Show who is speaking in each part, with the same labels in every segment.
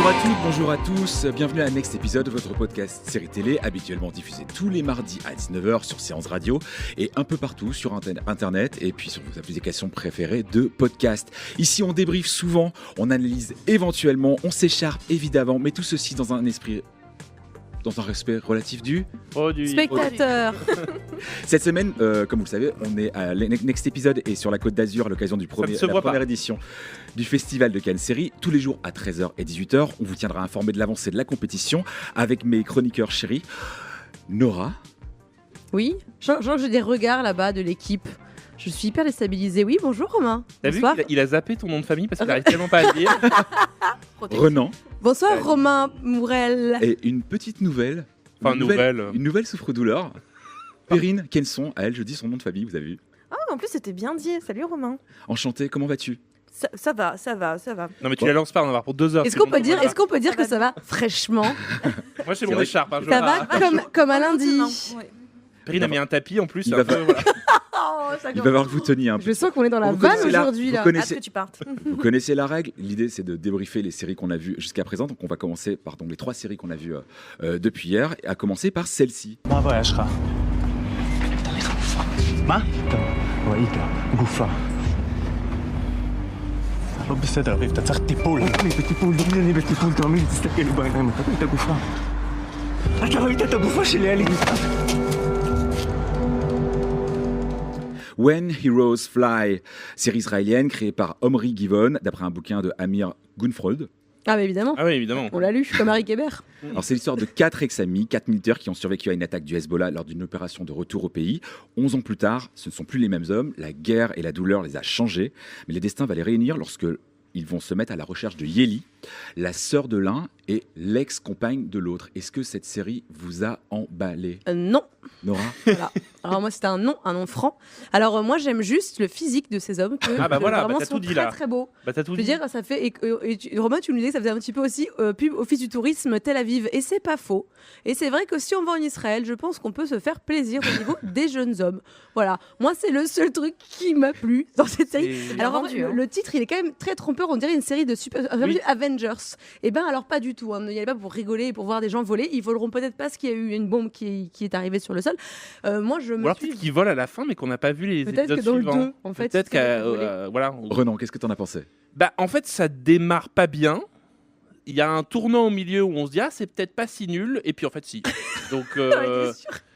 Speaker 1: Bonjour à toutes, bonjour à tous, bienvenue à Next Episode, votre podcast série télé, habituellement diffusé tous les mardis à 19h sur Séance Radio et un peu partout sur Internet et puis sur vos applications préférées de podcast. Ici on débriefe souvent, on analyse éventuellement, on s'écharpe évidemment, mais tout ceci dans un respect relatif du
Speaker 2: spectateur.
Speaker 1: Cette semaine, comme vous le savez, on est à Next Episode et sur la Côte d'Azur à l'occasion la première édition du Festival de Cannes Série. Tous les jours à 13h et 18h, on vous tiendra informé de l'avancée de la compétition avec mes chroniqueurs chéris. Nora.
Speaker 2: Oui, j'ai des regards là-bas de l'équipe. Je suis hyper déstabilisée. Oui, bonjour Romain.
Speaker 3: T'as vu qu'il a zappé ton nom de famille parce qu'il n'arrive tellement pas à le dire.
Speaker 1: Renan.
Speaker 2: Bonsoir Romain Mourel.
Speaker 1: Et une petite nouvelle.
Speaker 3: Enfin,
Speaker 1: une nouvelle souffre-douleur. Perrine Kenson, à elle, je dis son nom de famille, vous avez vu.
Speaker 4: Ah, en plus, c'était bien dit. Salut Romain.
Speaker 1: Enchanté, comment vas-tu ?
Speaker 4: Ça va.
Speaker 3: Non, mais tu la lances pas, on va avoir pour 2 heures.
Speaker 2: Est-ce qu'on peut dire que ça va fraîchement?
Speaker 3: Moi, j'ai mon écharpe.
Speaker 2: Ça va comme un lundi.
Speaker 3: Perrine a mis un tapis en plus.
Speaker 1: Il va falloir que vous teniez un peu.
Speaker 2: Je sens qu'on est dans la vanne aujourd'hui.
Speaker 4: Hâte que tu partes.
Speaker 1: Vous connaissez la règle. L'idée, c'est de débriefer les séries qu'on a vues jusqu'à présent. Donc, on va commencer par les 3 séries qu'on a vues depuis hier, à commencer par celle-ci. When Heroes Fly, série israélienne créée par Omri Givon, d'après un bouquin de Amir Gunfrod.
Speaker 2: Ah mais évidemment.
Speaker 3: Ah oui, évidemment.
Speaker 2: On l'a lu, comme Harry Kéber.
Speaker 1: Alors c'est l'histoire de 4 ex-amis, 4 militaires qui ont survécu à une attaque du Hezbollah lors d'une opération de retour au pays. 11 ans plus tard, ce ne sont plus les mêmes hommes, la guerre et la douleur les a changés, mais les destins vont les réunir lorsque ils vont se mettre à la recherche de Yeli, la sœur de l'un et l'ex-compagne de l'autre. Est-ce que cette série vous a emballé ?
Speaker 2: Non.
Speaker 1: Nora ?
Speaker 2: Voilà. Alors moi c'était un nom franc. Alors moi j'aime juste le physique de ces hommes que vraiment
Speaker 3: t'as
Speaker 2: sont
Speaker 3: tout dit,
Speaker 2: très
Speaker 3: là.
Speaker 2: très beaux.
Speaker 3: T'as tout
Speaker 2: Je veux
Speaker 3: dit.
Speaker 2: dire ça fait Romain tu nous disais que ça faisait un petit peu aussi pub office du tourisme Tel Aviv et c'est pas faux. Et c'est vrai que si on va en Israël, je pense qu'on peut se faire plaisir au niveau des jeunes hommes. Voilà. Moi c'est le seul truc qui m'a plu dans cette série. Alors en vrai, le titre il est quand même très trompeur, on dirait une série de Avengers. Et ben alors pas du tout, hein. N'y allez pas pour rigoler et pour voir des gens voler, ils voleront peut-être pas parce qu'il y a eu une bombe qui est arrivée sur le sol. Moi je me
Speaker 3: peut-être qu'ils volent à la fin mais qu'on n'a pas vu les
Speaker 2: peut-être
Speaker 3: épisodes
Speaker 2: que dans
Speaker 3: suivants.
Speaker 2: le 2 en fait.
Speaker 3: Peut-être qu'à voilà.
Speaker 1: Renan, qu'est-ce que t'en as pensé ?
Speaker 3: En fait, ça démarre pas bien. Il y a un tournant au milieu où on se dit c'est peut-être pas si nul et puis en fait si. Donc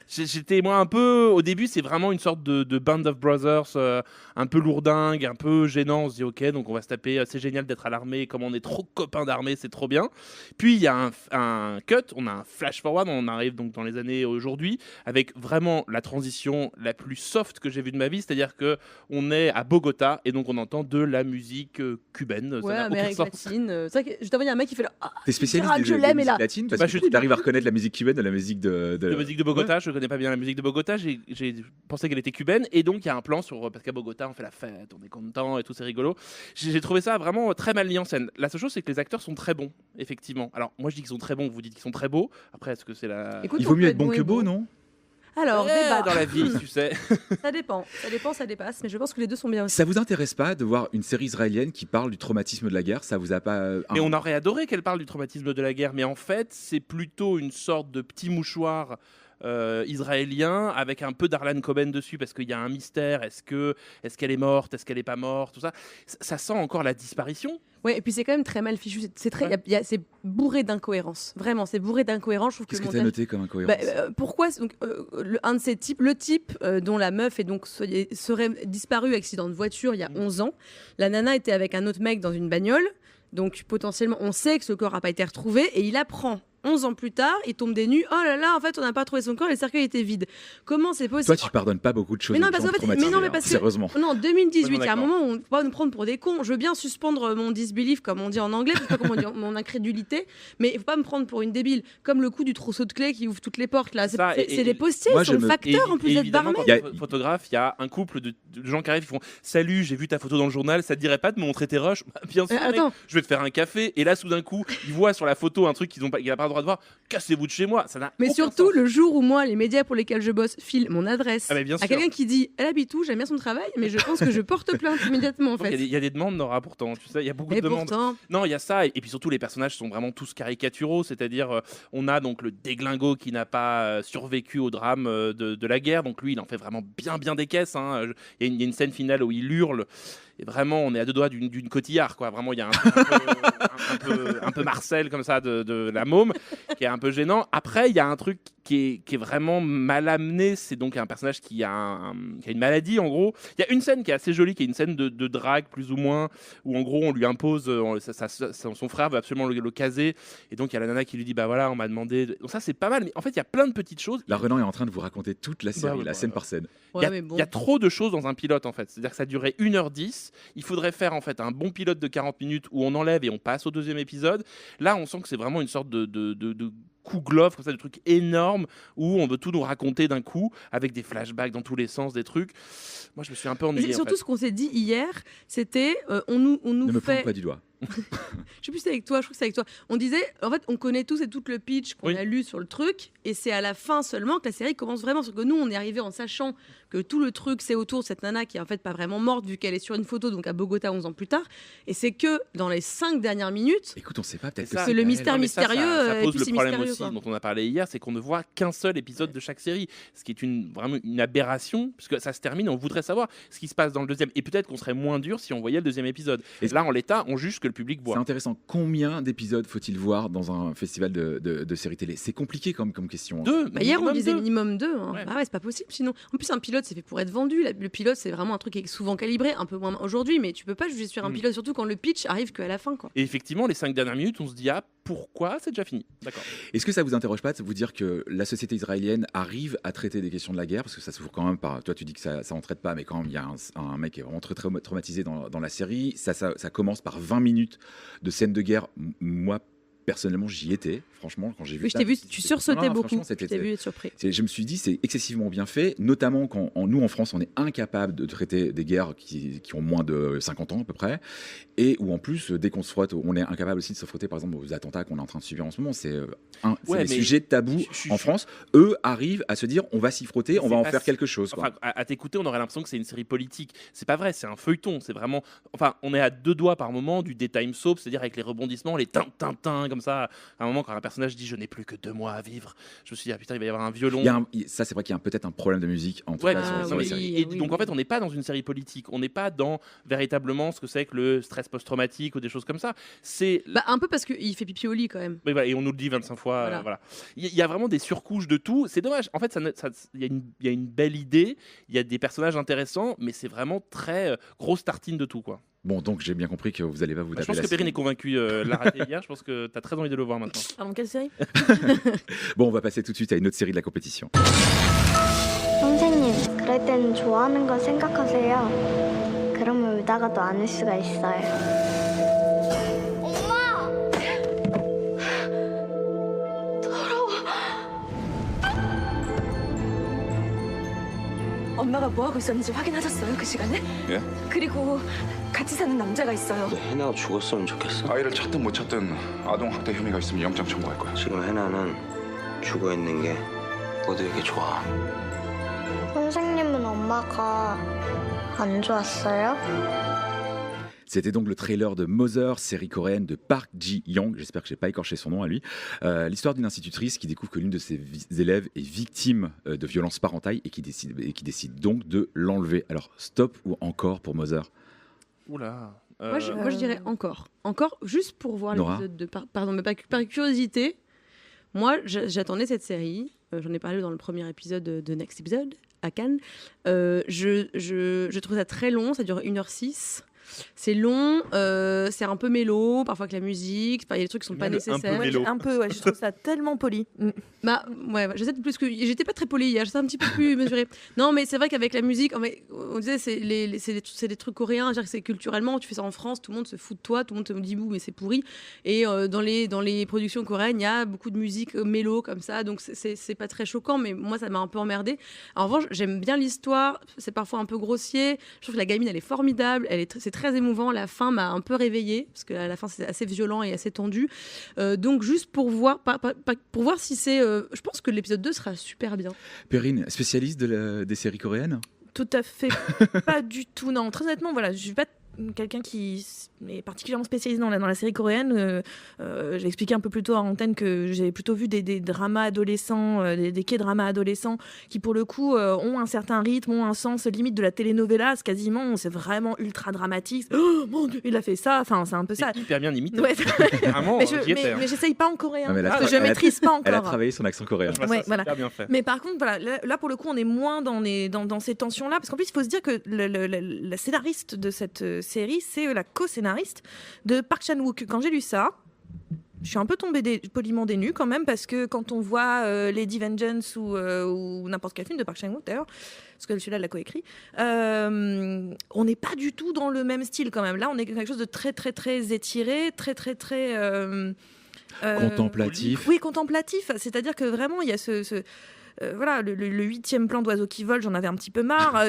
Speaker 3: j'étais moi un peu au début, c'est vraiment une sorte de Band of Brothers un peu lourdingue, un peu gênant. On se dit ok, donc on va se taper, c'est génial d'être à l'armée, comme on est trop copains d'armée, c'est trop bien. Puis il y a un cut, on a un flash forward, on arrive donc dans les années aujourd'hui avec vraiment la transition la plus soft que j'ai vue de ma vie, c'est-à-dire que on est à Bogota et donc on entend de la musique cubaine.
Speaker 2: Ouais,
Speaker 3: ça n'a
Speaker 2: Amérique
Speaker 3: aucun sens.
Speaker 2: latine. C'est vrai que je t'envoyais un mec qui fait là.
Speaker 1: T'es spécialiste
Speaker 2: Gérald,
Speaker 1: de
Speaker 2: je
Speaker 1: la
Speaker 2: l'aime, et
Speaker 1: musique
Speaker 2: là.
Speaker 1: latine parce que tu arrives à reconnaître la musique cubaine de la musique de
Speaker 3: La musique de Bogota, je connais pas bien la musique de Bogota, j'ai pensé qu'elle était cubaine et donc il y a un plan parce qu'à Bogota on fait la fête, on est content et tout, c'est rigolo. J'ai trouvé ça vraiment très mal mis en scène. La seule chose c'est que les acteurs sont très bons, effectivement. Alors moi je dis qu'ils sont très bons, vous dites qu'ils sont très beaux. Après est-ce que c'est la...
Speaker 2: Écoute,
Speaker 1: Il vaut
Speaker 2: on
Speaker 1: mieux
Speaker 2: peut
Speaker 1: être bon que beau, non ?
Speaker 2: Alors, débat.
Speaker 3: dans la vie, tu sais.
Speaker 2: Ça dépend, ça dépasse, mais je pense que les deux sont bien aussi.
Speaker 1: Ça vous intéresse pas de voir une série israélienne qui parle du traumatisme de la guerre ? Ça vous a pas
Speaker 3: Mais on aurait adoré qu'elle parle du traumatisme de la guerre, mais en fait c'est plutôt une sorte de petit mouchoir israélien avec un peu d'Arlan Coben dessus parce qu'il y a un mystère. Est-ce qu'elle est morte, est-ce qu'elle est pas morte, tout ça. Ça sent encore la disparition.
Speaker 2: Ouais, et puis c'est quand même très mal fichu. C'est bourré d'incohérences. Vraiment, c'est bourré d'incohérences. Je trouve
Speaker 1: Qu'est-ce
Speaker 2: que
Speaker 1: que tu as noté comme incohérence ?
Speaker 2: Pourquoi le type dont la meuf est donc serait disparue accident de voiture il y a 11 ans. La nana était avec un autre mec dans une bagnole. Donc potentiellement, on sait que ce corps n'a pas été retrouvé et il apprend 11 ans plus tard, il tombe des nues. Oh là là, en fait, on n'a pas trouvé son corps et le cercueil était vide. Comment c'est possible?
Speaker 1: Toi, tu pardonnes pas beaucoup de choses.
Speaker 2: Mais non, parce que
Speaker 1: sérieusement.
Speaker 2: Non, en 2018, il y a un moment où on ne peut pas nous prendre pour des cons. Je veux bien suspendre mon disbelief, comme on dit en anglais, je sais pas comment on dit, mon incrédulité, mais il faut pas me prendre pour une débile. Comme le coup du trousseau de clés qui ouvre toutes les portes là. C'est des postiers, ils sont facteurs en plus d'être barman.
Speaker 3: Il y a photographe, il y a un couple de gens qui arrivent, ils font salut, j'ai vu ta photo dans le journal, ça te dirait pas de me montrer tes rushs? Bien sûr, mec, je vais te faire un café. Et là, soudain coup, ils voient sur la photo un truc qu'il a pas le droit droit de voir, cassez-vous de chez moi. Ça n'a
Speaker 2: Mais
Speaker 3: aucun
Speaker 2: surtout,
Speaker 3: sens.
Speaker 2: le jour où moi, les médias pour lesquels je bosse filent mon adresse
Speaker 3: Ah, mais bien
Speaker 2: à
Speaker 3: sûr.
Speaker 2: quelqu'un qui dit elle habite où, j'aime bien son travail, mais je pense que je porte plainte immédiatement en
Speaker 3: Donc,
Speaker 2: fait.
Speaker 3: il y a des demandes, Nora, pourtant. Tu sais, il y a beaucoup
Speaker 2: Et
Speaker 3: de demandes.
Speaker 2: pourtant,
Speaker 3: Non, il y a ça, et puis surtout les personnages sont vraiment tous caricaturaux, c'est-à-dire on a donc le déglingo qui n'a pas survécu au drame de la guerre, donc lui il en fait vraiment bien des caisses, hein. Il y a une scène finale où il hurle, et vraiment on est à deux doigts d'une cotillard, quoi. Vraiment il y a un peu Marcel comme ça de la môme, qui est un peu gênant. Après il y a un truc qui est vraiment mal amené, c'est donc un personnage qui a une maladie en gros. Il y a une scène qui est assez jolie, qui est une scène de drague plus ou moins, où en gros on lui impose, son frère veut absolument le caser, et donc il y a la nana qui lui dit bah voilà on m'a demandé, donc ça c'est pas mal, mais en fait il y a plein de petites choses.
Speaker 1: Là, Renan est en train de vous raconter toute la série,
Speaker 3: ouais,
Speaker 1: scène par scène.
Speaker 3: Il y,
Speaker 2: ouais, mais bon.
Speaker 3: il y a trop de choses dans un pilote en fait, c'est-à-dire que ça durait 1h10, il faudrait faire en fait un bon pilote de 40 minutes où on enlève et on passe au deuxième épisode. Là on sent que c'est vraiment une sorte de coup glove, comme ça, de trucs énormes où on veut tout nous raconter d'un coup avec des flashbacks dans tous les sens, des trucs. Moi je me suis un peu ennuyé.
Speaker 2: Et surtout,
Speaker 3: en fait.
Speaker 2: ce qu'on s'est dit hier, c'était on nous
Speaker 1: Ne me
Speaker 2: fait.
Speaker 1: pointe pas du doigt.
Speaker 2: Je sais plus si c'est avec toi, je crois que c'est avec toi. On disait, en fait, on connaît tous et tout le pitch qu'on
Speaker 3: Oui.
Speaker 2: a lu sur le truc, et c'est à la fin seulement que la série commence vraiment. Parce que nous, on est arrivé en sachant que tout le truc, c'est autour de cette nana qui est en fait pas vraiment morte, vu qu'elle est sur une photo, donc à Bogota 11 ans plus tard. Et c'est que dans les 5 dernières minutes,
Speaker 1: Écoute, on sait pas, peut-être
Speaker 3: C'est
Speaker 1: que
Speaker 3: ça.
Speaker 2: c'est le
Speaker 1: elle.
Speaker 2: mystère
Speaker 3: Non, mais ça
Speaker 2: mystérieux.
Speaker 3: ça
Speaker 2: et
Speaker 3: pose
Speaker 2: puis
Speaker 3: le
Speaker 2: c'est
Speaker 3: problème
Speaker 2: mystérieux,
Speaker 3: aussi
Speaker 2: quoi.
Speaker 3: dont on a parlé hier, c'est qu'on ne voit qu'un seul épisode de chaque série, ce qui est vraiment une aberration, puisque ça se termine, on voudrait savoir ce qui se passe dans le deuxième, et peut-être qu'on serait moins dur si on voyait le deuxième épisode. Et
Speaker 1: Et
Speaker 3: là, en l'état, on juge ce que le public
Speaker 1: C'est
Speaker 3: voit.
Speaker 1: intéressant. Combien d'épisodes faut-il voir dans un festival de séries télé? C'est compliqué comme question.
Speaker 3: Deux,
Speaker 2: Bah, hier, on
Speaker 3: minimum
Speaker 2: disait
Speaker 3: deux.
Speaker 2: minimum 2. Hein.
Speaker 3: Ouais.
Speaker 2: Bah ouais, c'est pas possible sinon. En plus, un pilote, c'est fait pour être vendu. Le pilote, c'est vraiment un truc qui est souvent calibré, un peu moins aujourd'hui, mais tu peux pas juger sur un
Speaker 3: Mm.
Speaker 2: pilote, surtout quand le pitch arrive qu'à la fin, quoi.
Speaker 3: Et effectivement, les 5 dernières minutes, on se dit ah pourquoi c'est déjà fini. D'accord.
Speaker 1: Est-ce que ça vous interroge pas de vous dire que la société israélienne arrive à traiter des questions de la guerre? Parce que ça s'ouvre quand même par. Toi, tu dis que ça en traite pas, mais quand même, il y a un mec qui est vraiment très traumatisé dans la série. Ça commence par 20 minutes de scènes de guerre. Moi, personnellement, j'y étais, franchement, quand j'ai vu
Speaker 2: Oui, je
Speaker 1: ça.
Speaker 2: t'ai vu, tu sursautais
Speaker 1: Non,
Speaker 2: beaucoup.
Speaker 1: franchement,
Speaker 2: Je
Speaker 1: c'était-
Speaker 2: t'ai vu être surpris.
Speaker 1: Je me suis dit, c'est excessivement bien fait, notamment quand nous, en France, on est incapable de traiter des guerres qui ont moins de 50 ans à peu près, et où en plus, dès qu'on se frotte, on est incapable aussi de se frotter, par exemple, aux attentats qu'on est en train de subir en ce moment. C'est
Speaker 3: Ouais,
Speaker 1: des
Speaker 3: mais
Speaker 1: sujets tabous
Speaker 3: je-
Speaker 1: en France. Eux arrivent à se dire, on va s'y frotter, on
Speaker 3: C'est
Speaker 1: va en
Speaker 3: pas
Speaker 1: faire
Speaker 3: si-
Speaker 1: quelque chose. quoi.
Speaker 3: Enfin, à t'écouter, on aurait l'impression que c'est une série politique. C'est pas vrai, c'est un feuilleton. C'est vraiment. Enfin, on est à deux doigts par moment du daytime soap, c'est-à-dire avec les rebondissements, les tin comme ça. À un moment, quand un personnage dit je n'ai plus que 2 mois à vivre, je me suis dit ah putain, il va y avoir un violon.
Speaker 1: Ça, c'est vrai qu'il y a peut-être un problème de musique en tout
Speaker 3: Ouais,
Speaker 1: cas
Speaker 3: bien
Speaker 1: sur-
Speaker 3: sûr,
Speaker 1: sur la
Speaker 3: oui.
Speaker 1: série.
Speaker 3: Et
Speaker 2: oui,
Speaker 3: donc
Speaker 2: oui.
Speaker 3: en fait, on n'est pas dans une série politique. On n'est pas dans véritablement ce que c'est que le stress post-traumatique ou des choses comme ça. C'est
Speaker 2: Bah, un peu parce qu'il fait pipi au lit quand même.
Speaker 3: mais voilà, et on nous le dit 25 fois.
Speaker 2: Voilà.
Speaker 3: Voilà. Il y a vraiment des surcouches de tout. C'est dommage. En fait, il y a une belle idée, il y a des personnages intéressants, mais c'est vraiment très grosse tartine de tout. Quoi.
Speaker 1: Bon, donc j'ai bien compris que vous allez pas vous
Speaker 3: Je
Speaker 1: taper
Speaker 3: pense
Speaker 1: la
Speaker 3: que Perrine
Speaker 1: série.
Speaker 3: est convaincue. L'a raté hier. Je pense que tu as très envie de le voir maintenant.
Speaker 4: Pardon, quelle série?
Speaker 1: Bon, on va passer tout de suite à une autre série de la compétition.
Speaker 5: 선생님, 그럴 땐 좋아하는 거 생각하세요. 그러면 울다가도 안을 수가 있어요. 엄마!
Speaker 6: 엄마가 뭐 하고 있었는지 확인하셨어요? 그 시간에?
Speaker 7: 예?
Speaker 6: 그리고 같이 사는 남자가 있어요.
Speaker 7: 해나가 죽었으면 좋겠어.
Speaker 8: 아이를 찾든 못 찾든 아동학대 혐의가 있으면 영장 청구할 거야.
Speaker 7: 지금 해나는 죽어 있는 게 모두에게 좋아.
Speaker 5: 선생님은 엄마가 안 좋았어요?
Speaker 1: C'était donc le trailer de Mother, série coréenne de Park Ji-young, j'espère que je n'ai pas écorché son nom à lui, l'histoire d'une institutrice qui découvre que l'une de ses élèves est victime de violences parentales et qui décide donc de l'enlever. Alors, stop ou encore pour Mother?
Speaker 3: Oula.
Speaker 2: Moi, je dirais encore. Encore, juste pour voir
Speaker 1: Nora
Speaker 2: l'épisode de. Pardon, mais par curiosité, moi, j'attendais cette série. J'en ai parlé dans le premier épisode de Next Episode à Cannes. Je trouve ça très long, ça dure 1h06. C'est long, c'est un peu mélo, parfois avec la musique, il y a des trucs qui sont pas
Speaker 3: Même un peu
Speaker 2: nécessaires.
Speaker 3: mélo.
Speaker 4: Un peu, ouais, je trouve ça tellement poli.
Speaker 2: Bah ouais, j'essaie de plus que j'étais pas très polie hier, j'étais un petit peu plus mesurée. Non, mais c'est vrai qu'avec la musique, on disait c'est des trucs coréens, c'est-à-dire que c'est culturellement, tu fais ça en France, tout le monde se fout de toi, tout le monde te dit bouh mais c'est pourri. Et dans les productions coréennes, il y a beaucoup de musique mélo comme ça, donc c'est pas très choquant, mais moi ça m'a un peu emmerdée. En revanche, j'aime bien l'histoire, c'est parfois un peu grossier. Je trouve que la gamine elle est formidable, c'est très émouvant. La fin m'a un peu réveillée parce qu'à la fin c'est assez violent et assez tendu. Donc juste pour voir, pour voir si c'est. Je pense que l'épisode 2 sera super bien.
Speaker 1: Perrine, spécialiste des séries coréennes?
Speaker 4: Tout à fait pas du tout. Non, très honnêtement, voilà, je suis pas quelqu'un qui est particulièrement spécialisé dans la série coréenne. J'ai expliqué un peu plus tôt en antenne que j'ai plutôt vu des dramas adolescents, des K-dramas adolescents qui pour le coup ont un certain rythme, ont un sens limite de la telenovela, c'est quasiment, c'est vraiment ultra dramatique. Oh mon Dieu, il a fait ça, enfin c'est un peu ça.
Speaker 3: C'est hyper bien imité.
Speaker 4: Ouais.
Speaker 3: Vraiment,
Speaker 4: mais j'essaye pas en coréen,
Speaker 1: Non,
Speaker 4: parce que je maîtrise pas encore.
Speaker 1: Elle a travaillé son accent coréen.
Speaker 4: Ouais,
Speaker 3: c'est
Speaker 4: voilà.
Speaker 3: super bien fait.
Speaker 4: Mais par contre, voilà, là pour le coup, on est moins dans ces tensions-là, parce qu'en plus, il faut se dire que la scénariste de cette série, c'est la co-scénariste de Park Chan-wook. Quand j'ai lu ça, je suis un peu tombée poliment des nues quand même, parce que quand on voit Lady Vengeance ou n'importe quel film de Park Chan-wook d'ailleurs, parce que celui-là l'a coécrit, on n'est pas du tout dans le même style quand même. Là, on est quelque chose de très très très étiré, très
Speaker 1: contemplatif.
Speaker 4: Oui, contemplatif. C'est-à-dire que vraiment, il y a voilà, le 8e plan d'oiseau qui vole, j'en avais un petit peu marre.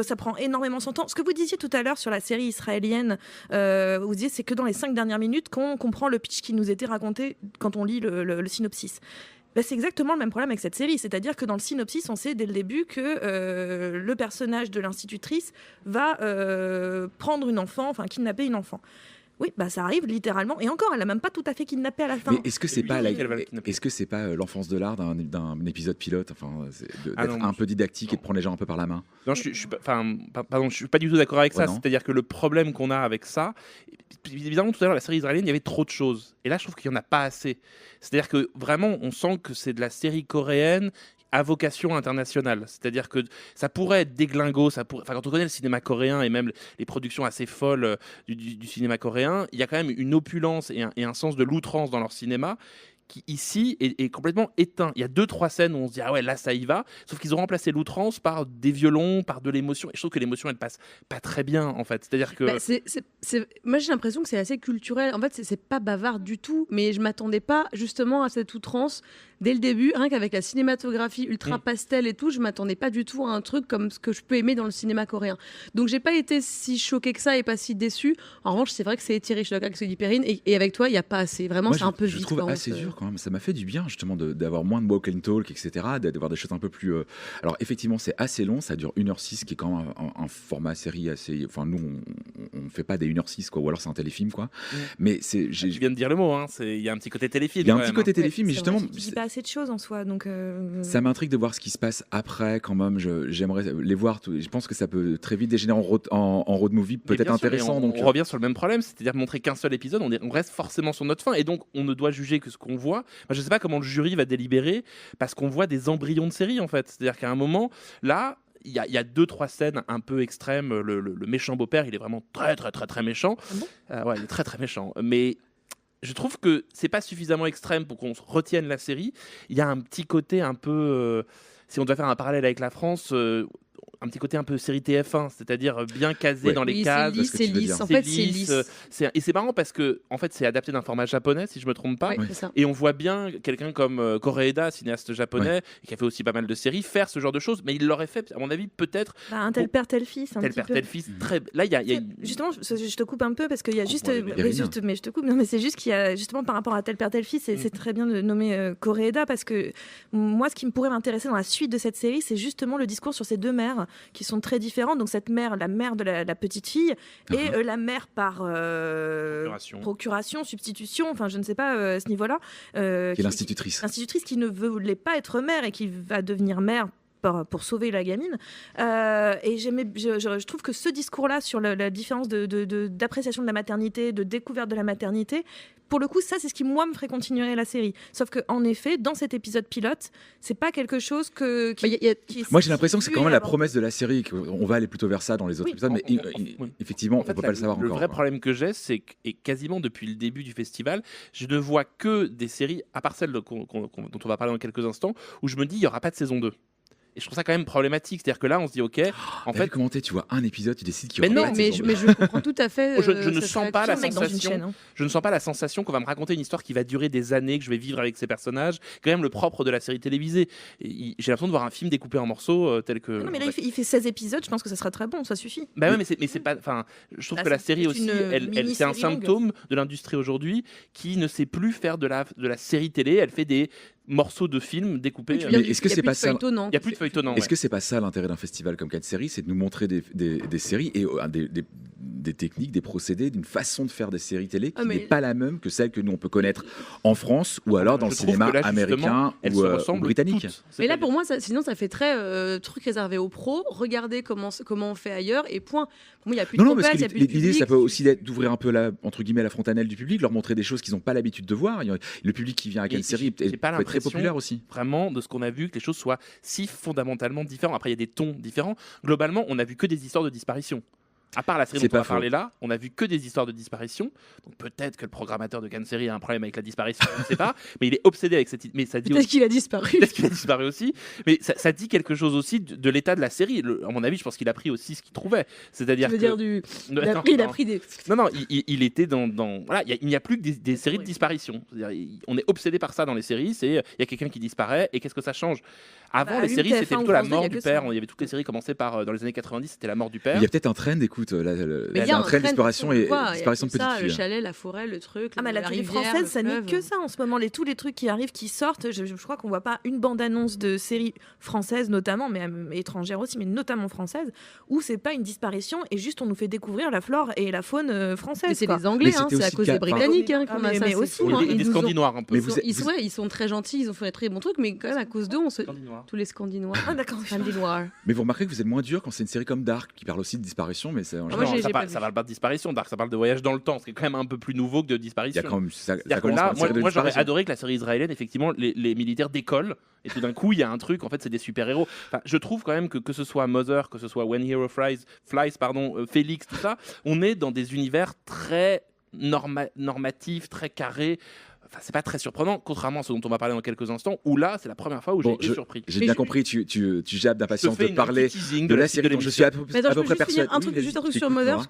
Speaker 4: Ça prend énormément son temps. Ce que vous disiez tout à l'heure sur la série israélienne, vous disiez c'est que dans les 5 dernières minutes qu'on comprend le pitch qui nous était raconté quand on lit le synopsis. Ben, c'est exactement le même problème avec cette série, c'est-à-dire que dans le synopsis, on sait dès le début que le personnage de l'institutrice va prendre une enfant, enfin kidnapper une enfant. Oui, bah ça arrive littéralement. Et encore, elle n'a même pas tout à fait kidnappé à la fin.
Speaker 1: Mais est-ce que c'est pas
Speaker 3: kidnapper.
Speaker 1: est-ce que c'est pas l'enfance de l'art d'un épisode pilote, enfin, d'être
Speaker 3: non,
Speaker 1: un peu didactique et de prendre les gens un peu par la main?
Speaker 3: Non, je suis pas du tout d'accord avec ça.
Speaker 1: Ouais,
Speaker 3: C'est-à-dire que le problème qu'on a avec ça, évidemment, tout à l'heure, la série israélienne, il y avait trop de choses. Et là, je trouve qu'il n'y en a pas assez. C'est-à-dire que vraiment, on sent que c'est de la série coréenne à vocation internationale. C'est-à-dire que ça pourrait être déglingo, quand on connaît le cinéma coréen et même les productions assez folles du cinéma coréen, il y a quand même une opulence et un sens de l'outrance dans leur cinéma qui ici est complètement éteint. Il y a 2-3 scènes où on se dit ah ouais, là ça y va, sauf qu'ils ont remplacé l'outrance par des violons, par de l'émotion, et je trouve que l'émotion elle passe pas très bien en fait. C'est-à-dire que
Speaker 2: moi j'ai l'impression que c'est assez culturel. En fait, c'est pas bavard du tout, mais je m'attendais pas justement à cette outrance dès le début, rien qu'avec la cinématographie ultra pastel et tout, je m'attendais pas du tout à un truc comme ce que je peux aimer dans le cinéma coréen. Donc j'ai pas été si choquée que ça et pas si déçue. En revanche, c'est vrai que c'est étiré, je suis d'accord avec ce que dit Perrine, et avec toi, il y a pas assez. Vraiment,
Speaker 1: Moi,
Speaker 2: c'est un peu
Speaker 1: je
Speaker 2: vite.
Speaker 1: trouve assez dur quand même. Ça m'a fait du bien justement d'avoir moins de walk and talk, etc., d'avoir des choses un peu plus. Alors effectivement, c'est assez long, ça dure 1h06, qui est quand même un format série assez. Enfin, nous, on fait pas des 1h06 quoi, ou alors c'est un téléfilm quoi. Mais c'est.
Speaker 3: je viens de dire le mot, hein. Il y a un petit côté téléfilm.
Speaker 1: Il y a un
Speaker 3: quand
Speaker 1: petit
Speaker 3: même,
Speaker 1: côté téléfilm, mais justement.
Speaker 4: Tu dis pas assez de choses en soi, donc.
Speaker 1: Ça m'intrigue de voir ce qui se passe après quand même. J'aimerais les voir. Je pense que ça peut très vite dégénérer en road movie, peut-être intéressant.
Speaker 3: On revient sur le même problème, c'est-à-dire montrer qu'un seul épisode, on reste forcément sur notre fin, et donc on ne doit juger que ce qu'on voit. Moi, je sais pas comment le jury va délibérer, parce qu'on voit des embryons de série en fait. C'est-à-dire qu'à un moment, là, il y a 2-3 scènes un peu extrêmes. Le méchant beau-père, il est vraiment très très très très méchant.
Speaker 4: Ah bon
Speaker 3: Ouais, il est très très méchant. Mais je trouve que c'est pas suffisamment extrême pour qu'on retienne la série. Il y a un petit côté un peu, si on doit faire un parallèle avec la France, un petit côté un peu série TF1, c'est-à-dire bien casé dans les cases.
Speaker 2: C'est lisse. En fait, c'est lisse.
Speaker 3: Et c'est marrant parce que en fait, c'est adapté d'un format japonais, si je me trompe pas.
Speaker 2: Ouais, c'est ça.
Speaker 3: Et on voit bien quelqu'un comme Koreeda, cinéaste japonais, qui a fait aussi pas mal de séries, faire ce genre de choses. Mais il l'aurait fait, à mon avis, peut-être.
Speaker 4: Un tel père, tel fils.
Speaker 3: Tel père, tel fils. Très. Là, il y a
Speaker 4: Justement, je te coupe un peu parce qu'il y a juste.
Speaker 1: Bien.
Speaker 4: Mais je te coupe. Non, mais c'est juste qu'il y a justement par rapport à tel père, tel fils, c'est très bien de nommer Koreeda, parce que moi, ce qui pourrait m'intéresser dans la suite de cette série, c'est justement le discours sur ces deux mères qui sont très différentes. Donc cette mère, la mère de la petite fille, et la mère par procuration, substitution, enfin je ne sais pas à ce niveau-là.
Speaker 1: Qui est l'institutrice.
Speaker 4: L'institutrice qui ne voulait pas être mère et qui va devenir mère pour sauver la gamine. Et je trouve que ce discours-là sur la différence d'appréciation de la maternité, de découverte de la maternité, pour le coup, ça, c'est ce qui, moi, me ferait continuer la série. Sauf qu'en effet, dans cet épisode pilote, c'est pas quelque chose
Speaker 1: Moi, j'ai l'impression que c'est quand même la promesse de la série, qu'on va aller plutôt vers ça dans les autres épisodes, mais effectivement, on ne peut pas le savoir
Speaker 3: le
Speaker 1: encore.
Speaker 3: Le vrai problème que j'ai, c'est que quasiment depuis le début du festival, je ne vois que des séries, à part celle dont on va parler dans quelques instants, où je me dis, il n'y aura pas de saison 2. Et je trouve ça quand même problématique. C'est-à-dire que là, on se dit, ok, en fait,
Speaker 1: commenter, tu vois un épisode, tu décides qu'il
Speaker 3: Mais
Speaker 1: y aura
Speaker 3: non,
Speaker 1: pas de
Speaker 2: mais
Speaker 1: saison
Speaker 2: je comprends tout à fait.
Speaker 3: je ne
Speaker 2: cette
Speaker 3: sens pas la
Speaker 2: réaction.
Speaker 4: Mec dans une chaîne,
Speaker 3: sensation.
Speaker 4: hein.
Speaker 3: Je ne sens pas la sensation qu'on va me raconter une histoire qui va durer des années, que je vais vivre avec ces personnages. Quand même le propre de la série télévisée. Et j'ai l'impression de voir un film découpé en morceaux tel que.
Speaker 4: Non, mais là, il fait 16 épisodes, je pense que ça sera très bon, ça suffit.
Speaker 3: Bah ouais, mais c'est pas. Enfin, je trouve
Speaker 4: Ah,
Speaker 3: que la
Speaker 4: c'est
Speaker 3: série
Speaker 4: une
Speaker 3: aussi, c'est un
Speaker 4: mini-série longue.
Speaker 3: symptôme de l'industrie aujourd'hui qui ne sait plus faire de la série télé. Elle fait des morceaux de films découpés.
Speaker 2: Oui, tu veux
Speaker 1: Mais
Speaker 2: dire,
Speaker 1: est-ce que
Speaker 2: il y a
Speaker 1: c'est
Speaker 2: plus
Speaker 1: pas
Speaker 2: de
Speaker 1: ça
Speaker 2: feuilletonnant.
Speaker 3: Il n'y a plus de feuilletonnant.
Speaker 1: Est-ce que c'est pas ça l'intérêt d'un festival comme Cannes Série, c'est de nous montrer des séries et des techniques, des procédés, d'une façon de faire des séries télé qui
Speaker 2: mais-
Speaker 1: n'est pas la même que celle que nous on peut connaître en France ou alors dans
Speaker 3: Je
Speaker 1: le
Speaker 3: trouve
Speaker 1: cinéma
Speaker 3: que là, justement,
Speaker 1: américain
Speaker 3: elles
Speaker 1: ou
Speaker 3: se ressemblent
Speaker 1: britannique.
Speaker 3: toutes.
Speaker 2: Mais là, pour moi, sinon, ça fait très truc réservé aux pros. Regardez comment on fait ailleurs et point. Pour moi, il n'y a plus de
Speaker 1: Non, parce
Speaker 2: compète, il
Speaker 1: que
Speaker 2: n'y a plus de
Speaker 1: l'idée, ça
Speaker 2: public.
Speaker 1: peut aussi être d'ouvrir un peu entre guillemets la fontanelle du public, leur montrer des choses qu'ils n'ont pas l'habitude de voir. Le public qui vient à Cannes
Speaker 3: Et
Speaker 1: Série
Speaker 3: j'ai
Speaker 1: peut
Speaker 3: pas
Speaker 1: être très
Speaker 3: l'impression
Speaker 1: populaire aussi.
Speaker 3: Vraiment, de ce qu'on a vu, que les choses soient si fondamentalement différentes. Après, il y a des tons différents. Globalement, on n'a vu que des histoires de disparition. À part la série
Speaker 1: C'est
Speaker 3: dont on
Speaker 1: pas
Speaker 3: va parler
Speaker 1: faux.
Speaker 3: là, on a vu que des histoires de disparition. Donc peut-être que le programmateur de Cannes Série a un problème avec la disparition, je ne sais pas. Mais il est obsédé avec cette. Mais ça dit
Speaker 2: Peut-être
Speaker 3: aussi.
Speaker 2: qu'il a disparu.
Speaker 3: Peut-être qu'il a disparu aussi. Mais ça dit quelque chose aussi de l'état de la série. À mon avis, je pense qu'il a pris aussi ce qu'il trouvait. C'est-à-dire
Speaker 2: Tu veux
Speaker 3: que.
Speaker 2: dire du.
Speaker 3: Non,
Speaker 2: Il a
Speaker 3: non,
Speaker 2: pris, il a
Speaker 3: non.
Speaker 2: pris des.
Speaker 3: Non, il était dans. Voilà, il n'y a plus que des séries de disparition. C'est-à-dire, on est obsédé par ça dans les séries. Il y a quelqu'un qui disparaît et qu'est-ce que ça change. Avant,
Speaker 4: Bah,
Speaker 3: les
Speaker 4: allume
Speaker 3: séries,
Speaker 4: TF1
Speaker 3: c'était
Speaker 4: ou
Speaker 3: plutôt la
Speaker 4: France 2, il y a
Speaker 3: mort
Speaker 4: que
Speaker 3: du
Speaker 4: ça.
Speaker 3: père. Il y avait toutes les séries commencées par dans les années 90, c'était la mort du père.
Speaker 1: Il y a peut-être un trend, écoute,
Speaker 2: Mais
Speaker 1: il y a un trend d'exploration et disparition de
Speaker 2: ça,
Speaker 1: petites
Speaker 2: le
Speaker 1: filles.
Speaker 2: chalet, la forêt, le truc.
Speaker 4: Ah, mais la télé
Speaker 2: rivière,
Speaker 4: française,
Speaker 2: le
Speaker 4: ça n'est
Speaker 2: fleuve.
Speaker 4: que ça en ce moment. Tous les trucs qui arrivent, qui sortent, je crois qu'on voit pas une bande-annonce de séries françaises notamment, mais étrangères aussi, mais notamment françaises, où c'est pas une disparition et juste on nous fait découvrir la flore et la faune française.
Speaker 2: Mais c'est
Speaker 4: quoi.
Speaker 2: les Anglais,
Speaker 1: Mais
Speaker 2: hein,
Speaker 1: c'était
Speaker 2: c'est à
Speaker 1: aussi
Speaker 2: cause
Speaker 1: le
Speaker 2: des
Speaker 1: cas-
Speaker 2: Britanniques hein,
Speaker 4: Ah,
Speaker 2: qu'on a
Speaker 4: mais
Speaker 2: ça.
Speaker 4: aussi,
Speaker 2: c'est fou,
Speaker 4: hein,
Speaker 2: hein.
Speaker 3: Et
Speaker 2: Ils
Speaker 3: des
Speaker 2: nous ont-
Speaker 3: Scandinoirs un peu.
Speaker 1: Mais
Speaker 2: Ils sont très gentils, ils ont fait des très bons trucs, mais quand même à cause d'eux, tous les Scandinois.
Speaker 4: Ah, d'accord.
Speaker 2: Scandinois.
Speaker 1: Mais vous remarquez que vous êtes moins dur quand c'est une série comme Dark qui parle aussi de disparition, mais c'est en
Speaker 2: Ah,
Speaker 1: général,
Speaker 2: moi, j'ai
Speaker 3: ça
Speaker 2: pas vu.
Speaker 3: parle pas de disparition, Dark, ça parle de voyage dans le temps, ce qui est quand même un peu plus nouveau que de
Speaker 1: il y
Speaker 3: disparition.
Speaker 1: a quand même ça
Speaker 3: C'est-à-dire que
Speaker 1: commence
Speaker 3: là,
Speaker 1: par une série de
Speaker 3: moi j'aurais
Speaker 1: disparitions.
Speaker 3: adoré que la série israélienne, effectivement, les militaires décollent et tout d'un coup il y a un truc, en fait c'est des super-héros. Enfin, je trouve quand même que ce soit Mother, que ce soit When Hero Flies, Félix, tout ça, on est dans des univers très normatifs, très carrés. Enfin, c'est pas très surprenant, contrairement à ce dont on va parler dans quelques instants, où là c'est la première fois où j'ai
Speaker 1: Bon,
Speaker 3: été surpris.
Speaker 1: J'ai
Speaker 2: Mais
Speaker 1: bien
Speaker 2: je-
Speaker 1: compris, tu jappes d'impatience
Speaker 3: Je te fais
Speaker 1: de parler
Speaker 3: un petit teasing
Speaker 1: de la
Speaker 3: suite
Speaker 1: série dont je suis à peu
Speaker 2: Mais attends, je peux
Speaker 1: près
Speaker 2: juste finir
Speaker 1: persuadé.
Speaker 2: un truc,
Speaker 1: Oui,
Speaker 2: juste un truc
Speaker 1: vas-y,
Speaker 2: sur
Speaker 1: t'écoutes,
Speaker 2: Mother,
Speaker 1: Nora.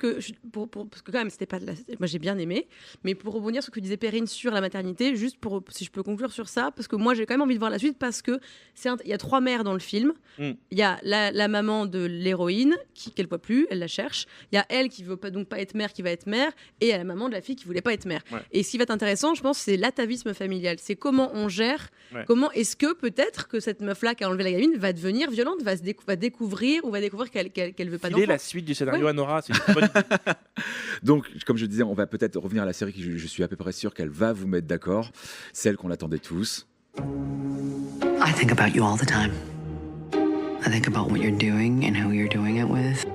Speaker 2: parce que quand même, c'était pas moi j'ai bien aimé, mais pour rebondir sur ce que disait Perrine sur la maternité, juste si je peux conclure sur ça, parce que moi j'ai quand même envie de voir la suite, parce que il y a 3 mères dans le film.
Speaker 3: Mm.
Speaker 2: Il y a la maman de l'héroïne qu'elle voit plus, elle la cherche. Il y a elle qui veut pas être mère, qui va être mère, et il y a la maman de la fille qui voulait pas être mère.
Speaker 3: Ouais.
Speaker 2: Et ce qui va être intéressant, je pense, c'est l'atavisme familial. C'est comment on gère,
Speaker 3: Ouais.
Speaker 2: comment est-ce que peut-être que cette meuf-là qui a enlevé la gamine va devenir violente, va découvrir qu'elle veut pas
Speaker 3: Filer
Speaker 2: d'enfant.
Speaker 3: la suite du scénario
Speaker 2: Ouais.
Speaker 3: à Nora, c'est une bonne idée.
Speaker 1: Donc, comme je disais, on va peut-être revenir à la série que je suis à peu près sûr qu'elle va vous mettre d'accord, celle qu'on attendait tous.
Speaker 9: I think about you all the time. I think about what you're doing and who you're doing it with.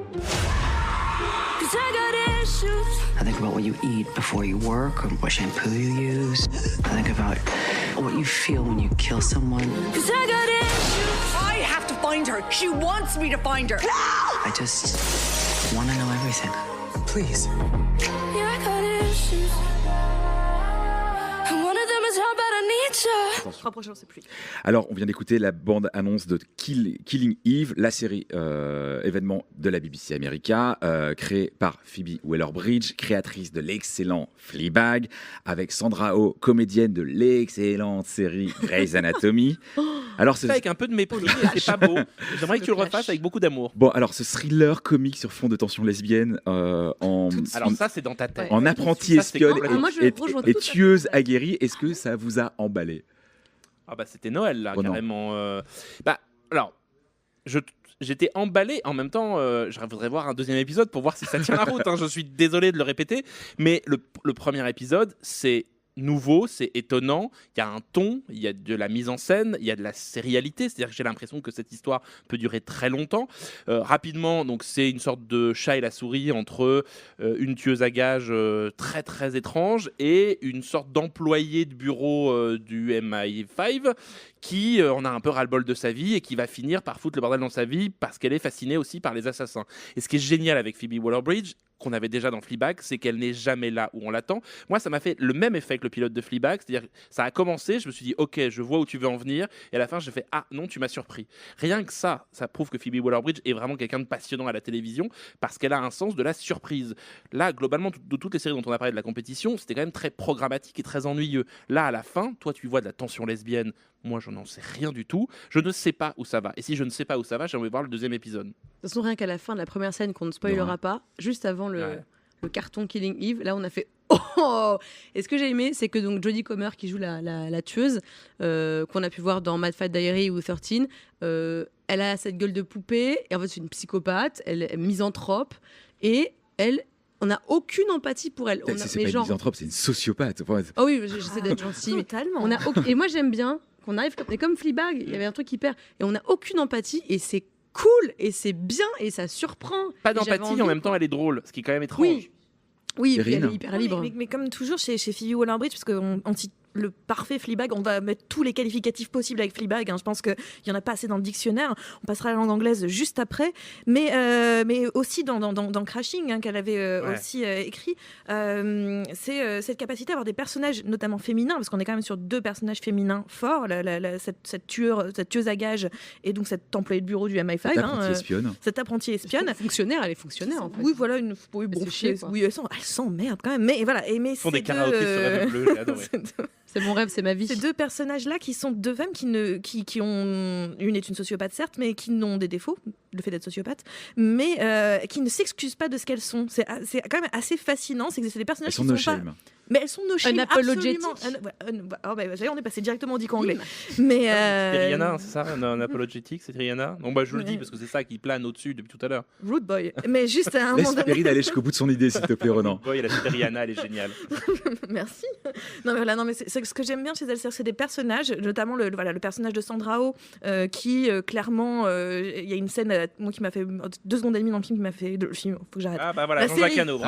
Speaker 9: I think about what you eat before you work or what shampoo you use. I think about what you feel when you kill someone.
Speaker 6: I have to find her. She wants me to find her.
Speaker 9: I just want to know everything.
Speaker 6: Please.
Speaker 4: Rapprochons, c'est plus.
Speaker 1: Alors, on vient d'écouter la bande-annonce de Killing Eve, la série événement de la BBC America, créée par Phoebe Waller-Bridge, créatrice de l'excellent Fleabag, avec Sandra Oh, comédienne de l'excellente série Grey's Anatomy. Alors,
Speaker 3: Ça avec un peu de mépris, et c'est pas beau. J'aimerais que tu le refasses avec beaucoup d'amour.
Speaker 1: Bon, alors ce thriller comique sur fond de tension lesbienne
Speaker 3: Alors ça, c'est dans ta tête.
Speaker 1: en apprentie
Speaker 3: Ça, c'est
Speaker 1: espionne
Speaker 3: complètement-
Speaker 2: Moi, je rejoins
Speaker 1: et
Speaker 2: tout à fait.
Speaker 1: tueuse aguerrie, est-ce que ça vous a emballé?
Speaker 3: Ah bah c'était Noël là,
Speaker 1: Oh non.
Speaker 3: carrément. Bah alors, j'étais emballé. En même temps, je voudrais voir un deuxième épisode pour voir si ça tient la route. Hein. Je suis désolé de le répéter, mais le premier épisode, c'est nouveau, c'est étonnant. Il y a un ton, il y a de la mise en scène, il y a de la sérialité. C'est-à-dire que j'ai l'impression que cette histoire peut durer très longtemps. Rapidement, donc c'est une sorte de chat et la souris entre une tueuse à gages très très étrange et une sorte d'employé de bureau du MI5 qui en a un peu ras-le-bol de sa vie et qui va finir par foutre le bordel dans sa vie parce qu'elle est fascinée aussi par les assassins. Et ce qui est génial avec Phoebe Waller-Bridge, qu'on avait déjà dans Fleabag, c'est qu'elle n'est jamais là où on l'attend. Moi, ça m'a fait le même effet que le pilote de Fleabag, c'est-à-dire que ça a commencé, je me suis dit, ok, je vois où tu veux en venir, et à la fin, j'ai fait, ah non, tu m'as surpris. Rien que ça prouve que Phoebe Waller-Bridge est vraiment quelqu'un de passionnant à la télévision, parce qu'elle a un sens de la surprise. Là, globalement, de toutes les séries dont on a parlé de la compétition, c'était quand même très programmatique et très ennuyeux. Là, à la fin, toi, tu vois de la tension lesbienne, moi, je n'en sais rien du tout, je ne sais pas où ça va. Et si je ne sais pas où ça va, j'aimerais voir le deuxième épisode.
Speaker 2: De toute façon, rien qu'à la fin de la première scène qu'on ne spoilera pas, juste avant le carton Killing Eve, là on a fait oh. Et ce que j'ai aimé, c'est que donc Jodie Comer qui joue la tueuse qu'on a pu voir dans Mad Fat Diary ou 13, elle a cette gueule de poupée et en fait c'est une psychopathe, elle est misanthrope et on n'a aucune empathie pour elle.
Speaker 1: C'est pas une misanthrope, c'est une sociopathe.
Speaker 2: Oh oui, j'essaie d'être gentille.
Speaker 4: Totalement.
Speaker 2: Et moi j'aime bien qu'on arrive comme Fleabag, il y avait un truc hyper et on n'a aucune empathie et c'est cool et c'est bien et ça surprend.
Speaker 3: Pas d'empathie, en même temps elle est drôle, ce qui est quand même étrange.
Speaker 2: Oui, et puis elle est hyper libre.
Speaker 4: Mais comme toujours chez Phoebe Waller-Bridge, parce qu'on cite le parfait Fleabag, on va mettre tous les qualificatifs possibles avec Fleabag, je pense qu'il n'y en a pas assez dans le dictionnaire, on passera à la langue anglaise juste après, mais aussi dans Crashing, qu'elle avait aussi écrit, c'est cette capacité à avoir des personnages, notamment féminins, parce qu'on est quand même sur 2 personnages féminins forts, cette tueuse à gages et donc cette employée de bureau du MI5. Cette apprentie espionne.
Speaker 2: Elle est fonctionnaire en fait.
Speaker 4: Oui, voilà, elles s'emmerdent quand même, mais voilà.
Speaker 3: Ils font des karaokés sur Rêve Bleu, j'ai adoré.
Speaker 2: C'est mon rêve, c'est ma vie.
Speaker 4: Ces 2 personnages-là qui sont 2 femmes qui ont... Une est une sociopathe, certes, mais qui n'ont des défauts, le fait d'être sociopathe, mais qui ne s'excusent pas de ce qu'elles sont. C'est quand même assez fascinant. C'est que c'est des personnages qui sont pas... Mais elles sont no shame, absolument. On est passé directement au dico anglais. Mais
Speaker 3: c'est Rihanna, c'est ça, un apologétique, c'est Rihanna. Non, je le dis parce que c'est ça qui plane au-dessus depuis tout à l'heure.
Speaker 4: Rude Boy. Mais juste à un moment donné.
Speaker 1: Laisse Perrine aller jusqu'au bout de son idée, s'il te plaît, Ronan.
Speaker 3: Rude Boy, elle a cité Rihanna, elle est géniale.
Speaker 4: Merci. Mais c'est ce que j'aime bien chez elle, c'est des personnages, notamment le personnage de Sandra Oh, qui clairement, il y a une scène moi qui m'a fait 2 secondes et demie dans le film qui m'a fait le film. Faut que j'arrête.
Speaker 3: Ah bah voilà, Jean-Jacques Hano.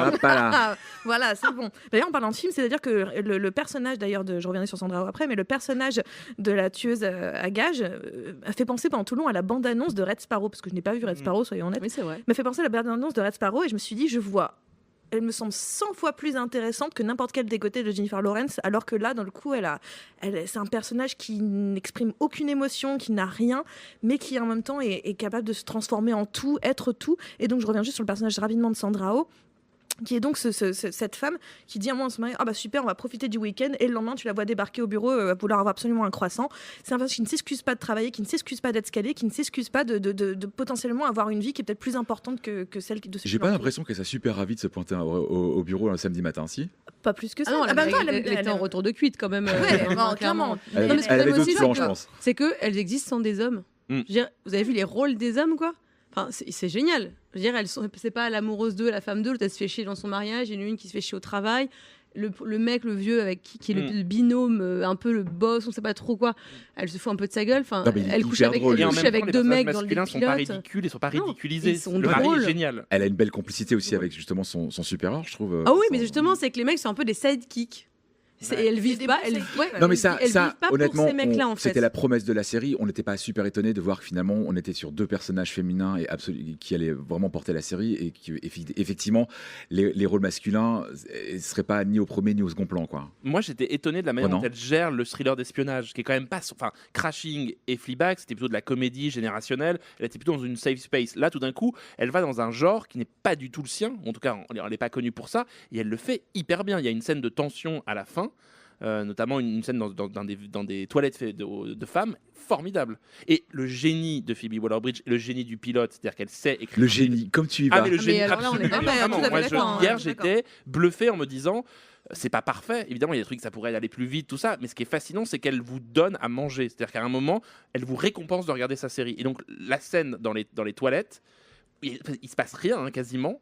Speaker 4: Voilà, c'est bon. D'ailleurs, en parlant de film, c'est-à-dire que le personnage, d'ailleurs, je reviendrai sur Sandra après, mais le personnage de la tueuse à gages a fait penser pendant tout le long à la bande-annonce de Red Sparrow, parce que je n'ai pas vu Red Sparrow, soyons honnêtes.
Speaker 2: Oui, c'est vrai.
Speaker 4: M'a fait penser à la bande-annonce de Red Sparrow et je me suis dit, elle me semble 100 fois plus intéressante que n'importe quel des côtés de Jennifer Lawrence, alors que là, dans le coup, c'est un personnage qui n'exprime aucune émotion, qui n'a rien, mais qui en même temps est capable de se transformer en tout, être tout. Et donc, je reviens juste sur le personnage rapidement de Sandra Oh, qui est donc cette femme qui dit à moi en ce moment, ah bah super, on va profiter du week-end, et le lendemain tu la vois débarquer au bureau à vouloir avoir absolument un croissant. C'est un personnage qui ne s'excuse pas de travailler, qui ne s'excuse pas d'être scalé, qui ne s'excuse pas de potentiellement avoir une vie qui est peut-être plus importante que celle de ses.
Speaker 1: J'ai pas l'impression qu'elle soit super ravie de se pointer au bureau un samedi matin, si.
Speaker 4: Pas plus que ça.
Speaker 2: Ah non, elle était en retour de cuite quand même.
Speaker 4: Clairement.
Speaker 1: Elle avait d'autres plans, je pense.
Speaker 2: C'est qu'elles existent sans des hommes. Je veux dire, vous avez vu les rôles des hommes, quoi? Enfin, c'est génial. Je veux dire, c'est pas l'amoureuse d'eux, la femme d'eux, l'autre elle se fait chier dans son mariage, il y en a une qui se fait chier au travail. Le mec, le vieux, avec qui est le binôme, un peu le boss, on sait pas trop quoi, elle se fout un peu de sa gueule. Enfin, elle couche avec 2 mecs dans le pilote.
Speaker 3: Sont pas ridicules, ils sont pas ridiculisés.
Speaker 2: Ils sont
Speaker 3: le mari
Speaker 2: drôles.
Speaker 3: est génial.
Speaker 1: Elle a une belle complicité aussi avec justement son supérieur, je trouve.
Speaker 2: Ah oui, mais justement, c'est que les mecs sont un peu des sidekicks. Elles vivent pas.
Speaker 1: Non mais ça honnêtement,
Speaker 2: c'était
Speaker 1: la promesse de la série. On n'était pas super étonné de voir que finalement on était sur 2 personnages féminins et qui allaient vraiment porter la série et qui effectivement les rôles masculins ne seraient pas ni au premier ni au second plan, quoi.
Speaker 3: Moi j'étais étonné de la manière dont elle gère le thriller d'espionnage, qui est quand même pas, Crashing et Fleabag c'était plutôt de la comédie générationnelle. Elle était plutôt dans une safe space. Là tout d'un coup elle va dans un genre qui n'est pas du tout le sien. En tout cas elle n'est pas connue pour ça et elle le fait hyper bien. Il y a une scène de tension à la fin. Notamment une scène dans des toilettes de femmes, formidable. Et le génie de Phoebe Waller-Bridge, le génie du pilote, c'est-à-dire qu'elle sait écrire.
Speaker 1: Le génie, comme tu y vas.
Speaker 3: Ah mais le génie absolument. Hier j'étais bluffé en me disant, c'est pas parfait, évidemment il y a des trucs ça pourrait aller plus vite, tout ça, mais ce qui est fascinant c'est qu'elle vous donne à manger, c'est-à-dire qu'à un moment elle vous récompense de regarder sa série. Et donc la scène dans les toilettes, il se passe rien quasiment.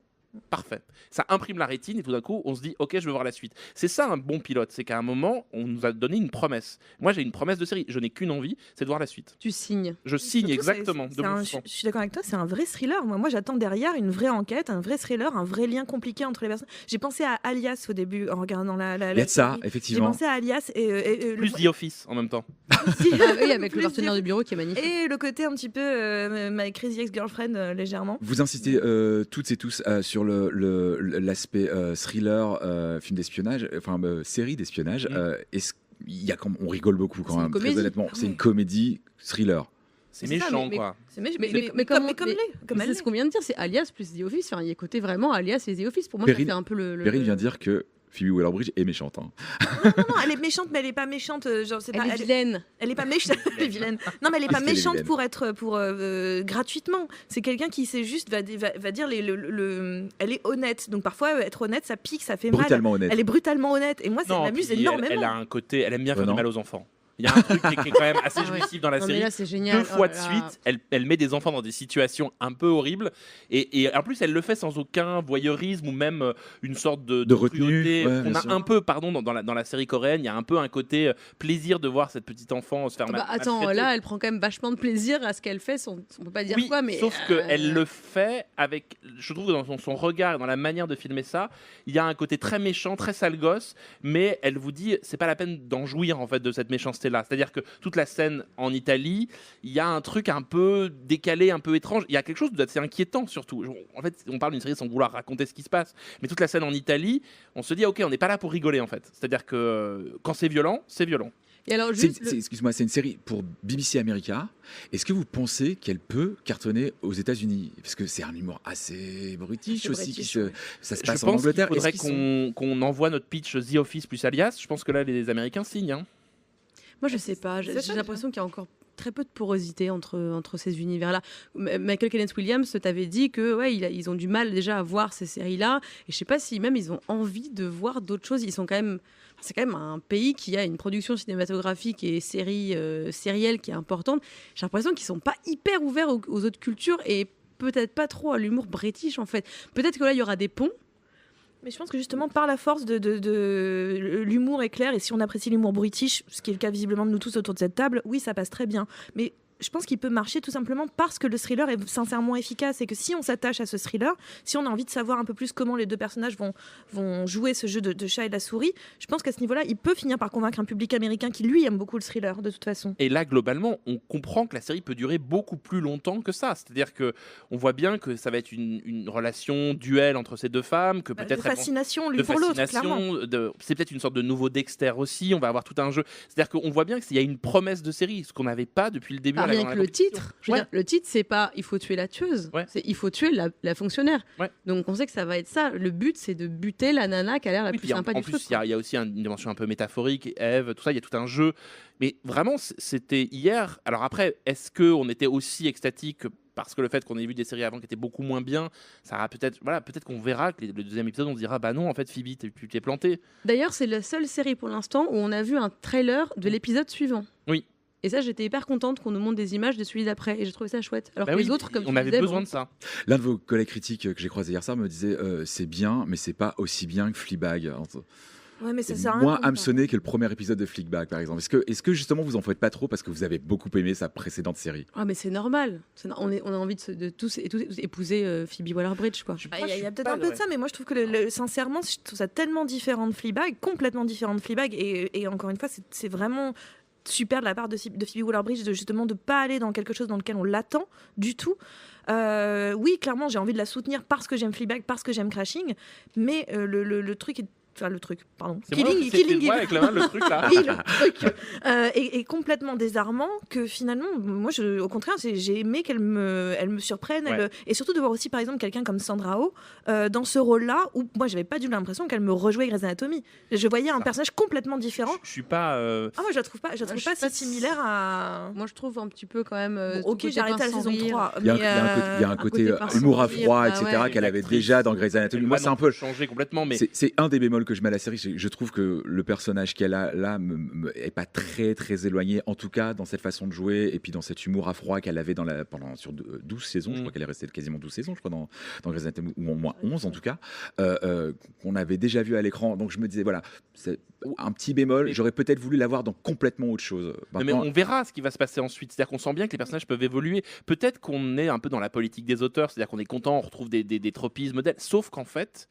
Speaker 3: Parfait. Ça imprime la rétine et tout d'un coup, on se dit ok, je veux voir la suite. C'est ça un bon pilote, c'est qu'à un moment, on nous a donné une promesse. Moi, j'ai une promesse de série. Je n'ai qu'une envie, c'est de voir la suite.
Speaker 2: Tu signes.
Speaker 3: Je signe
Speaker 4: Surtout,
Speaker 3: exactement.
Speaker 4: je suis d'accord avec toi, c'est un vrai thriller. Moi, j'attends derrière une vraie enquête, un vrai thriller, un vrai lien compliqué entre les personnes. J'ai pensé à Alias au début en regardant la
Speaker 1: Il y a de ça,
Speaker 4: série.
Speaker 1: effectivement.
Speaker 4: J'ai pensé à Alias et
Speaker 3: Plus The Office en même temps.
Speaker 2: Oui, avec le partenaire du bureau qui est magnifique.
Speaker 4: Et le côté un petit peu My Crazy Ex-Girlfriend légèrement.
Speaker 1: Vous insistez toutes et tous sur l'aspect thriller, film d'espionnage, enfin série d'espionnage. On rigole beaucoup quand même. Très honnêtement, c'est une comédie thriller.
Speaker 3: C'est méchant, quoi.
Speaker 4: Mais comme
Speaker 2: c'est ce qu'on vient de dire, c'est Alias plus The Office. Enfin, il y a côté vraiment Alias et The Office. Pour moi, ça fait un peu le.
Speaker 1: Perrine vient dire que Phoebe Waller-Bridge est méchante. Hein.
Speaker 4: Non, elle est méchante, mais elle est pas méchante. Genre,
Speaker 2: Elle est vilaine.
Speaker 4: Elle est pas méchante. Elle est vilaine. Non, mais elle est pas méchante pour être gratuitement. C'est quelqu'un qui sait juste va dire elle est honnête. Donc parfois être honnête, ça pique, ça fait
Speaker 1: brutalement
Speaker 4: mal.
Speaker 1: Honnête.
Speaker 4: Elle est brutalement honnête. Et moi, ça m'amuse énormément.
Speaker 3: Elle a un côté, elle aime bien faire du mal aux enfants. Il y a un truc qui est quand même assez jouissif dans la série.
Speaker 2: Là, c'est génial.
Speaker 3: 2 fois de suite, elle met des enfants dans des situations un peu horribles. Et en plus, elle le fait sans aucun voyeurisme ou même une sorte de
Speaker 1: retenue.
Speaker 3: On a un peu, dans la série coréenne, il y a un peu un côté plaisir de voir cette petite enfant se faire
Speaker 2: attends, là, elle prend quand même vachement de plaisir à ce qu'elle fait. On peut pas dire quoi, mais.
Speaker 3: Sauf qu'elle le fait avec. Je trouve que dans son regard, dans la manière de filmer ça, il y a un côté très méchant, très sale gosse, mais elle vous dit, c'est pas la peine d'en jouir en fait de cette méchanceté. C'est-à-dire que toute la scène en Italie, il y a un truc un peu décalé, un peu étrange. Il y a quelque chose d'assez inquiétant surtout. En fait, on parle d'une série sans vouloir raconter ce qui se passe. Mais toute la scène en Italie, on se dit, ok, on n'est pas là pour rigoler en fait. C'est-à-dire que quand c'est violent, c'est violent.
Speaker 2: Et alors,
Speaker 1: excuse-moi, c'est une série pour BBC America. Est-ce que vous pensez qu'elle peut cartonner aux États-Unis? Parce que c'est un humour assez british aussi. Ça se passe en Angleterre.
Speaker 3: Je pense qu'il faudrait qu'on envoie notre pitch The Office plus Alias. Je pense que là, les Américains signent. Hein.
Speaker 2: Moi, je sais pas. J'ai l'impression qu'il y a encore très peu de porosité entre ces univers-là. Michael Kenneth Williams t'avait dit que ils ont du mal déjà à voir ces séries-là. Et je sais pas si même ils ont envie de voir d'autres choses. C'est quand même un pays qui a une production cinématographique et sérielle qui est importante. J'ai l'impression qu'ils sont pas hyper ouverts aux autres cultures et peut-être pas trop à l'humour british en fait. Peut-être que là il y aura des ponts.
Speaker 4: Mais je pense que justement, par la force de l'humour est clair, et si on apprécie l'humour british, ce qui est le cas visiblement de nous tous autour de cette table, oui, ça passe très bien. Mais je pense qu'il peut marcher tout simplement parce que le thriller est sincèrement efficace et que si on s'attache à ce thriller, si on a envie de savoir un peu plus comment les deux personnages vont jouer ce jeu de chat et de la souris, je pense qu'à ce niveau-là, il peut finir par convaincre un public américain qui, lui, aime beaucoup le thriller de toute façon.
Speaker 3: Et là, globalement, on comprend que la série peut durer beaucoup plus longtemps que ça. C'est-à-dire qu'on voit bien que ça va être une relation duel entre ces deux femmes, que peut-être...
Speaker 4: De fascination l'une pour l'autre, clairement.
Speaker 3: C'est peut-être une sorte de nouveau Dexter aussi, on va avoir tout un jeu. C'est-à-dire qu'on voit bien qu'il y a une promesse de série, ce qu'on n'avait pas depuis le début.
Speaker 2: Rien que le titre, le titre, c'est pas il faut tuer la tueuse, c'est il faut tuer la fonctionnaire. Donc on sait que ça va être ça. Le but, c'est de buter la nana qui a l'air la plus sympa du truc. En
Speaker 3: plus, il y a aussi une dimension un peu métaphorique, Ève, tout ça, il y a tout un jeu. Mais vraiment, c'était hier. Alors après, est-ce qu'on était aussi extatique parce que le fait qu'on ait vu des séries avant qui étaient beaucoup moins bien, ça aura peut-être qu'on verra que le deuxième épisode, on se dira bah non, en fait, Phoebe, tu t'es planté.
Speaker 2: D'ailleurs, c'est la seule série pour l'instant où on a vu un trailer de l'épisode suivant.
Speaker 3: Oui.
Speaker 2: Et ça, j'étais hyper contente qu'on nous montre des images de celui d'après. Et j'ai trouvé ça chouette. Alors que les autres, comme
Speaker 3: on avait besoin de ça.
Speaker 1: L'un de vos collègues critiques que j'ai croisé hier soir me disait c'est bien, mais c'est pas aussi bien que Fleabag.
Speaker 4: Ouais, mais ça sert à rien.
Speaker 1: Moins hameçonné que le premier épisode de Fleabag, par exemple. Est-ce que justement vous en faites pas trop parce que vous avez beaucoup aimé sa précédente série?
Speaker 2: Ah, mais c'est normal. On a envie de tous épouser Phoebe Waller-Bridge, quoi.
Speaker 4: Il y a peut-être un peu de ça, mais moi je trouve que sincèrement, je trouve ça tellement différent de Fleabag, complètement différent de Fleabag. Et encore une fois, c'est vraiment super de la part de Phoebe Waller-Bridge de justement de pas aller dans quelque chose dans lequel on l'attend du tout. Oui, clairement, j'ai envie de la soutenir parce que j'aime Fleabag, parce que j'aime Crashing, mais le truc est... Enfin, le truc, pardon.
Speaker 3: Killing Eve. Avec la main, le truc là.
Speaker 4: Oui, le truc est complètement désarmant que finalement, moi, au contraire, j'ai aimé elle me surprenne. Et surtout de voir aussi, par exemple, quelqu'un comme Sandra Oh dans ce rôle-là où moi, j'avais pas du tout l'impression qu'elle me rejouait Grey's Anatomy. Je voyais un personnage complètement différent.
Speaker 3: Je suis pas.
Speaker 4: Ah, moi, je la trouve pas si similaire à.
Speaker 2: Moi, je trouve un petit peu quand même.
Speaker 4: Ok, j'ai arrêté à la saison 3.
Speaker 1: Il y a un côté humour à froid, etc., qu'elle avait déjà dans Grey's Anatomy. Moi, c'est un peu
Speaker 3: changé complètement, mais
Speaker 1: c'est un des bémols bémol que je mets à la série, je trouve que le personnage qu'elle a là est pas très très éloigné, en tout cas dans cette façon de jouer et puis dans cet humour à froid qu'elle avait pendant sur 12 saisons, je crois qu'elle est restée quasiment 12 saisons, je crois, dans Grey's Anatomy, ou au moins 11 en tout cas, qu'on avait déjà vu à l'écran. Donc je me disais, voilà, c'est un petit bémol, j'aurais peut-être voulu l'avoir dans complètement autre chose.
Speaker 3: Mais on verra ce qui va se passer ensuite. C'est-à-dire qu'on sent bien que les personnages peuvent évoluer. Peut-être qu'on est un peu dans la politique des auteurs, c'est-à-dire qu'on est content, on retrouve des tropismes d'elle. Sauf qu'en fait,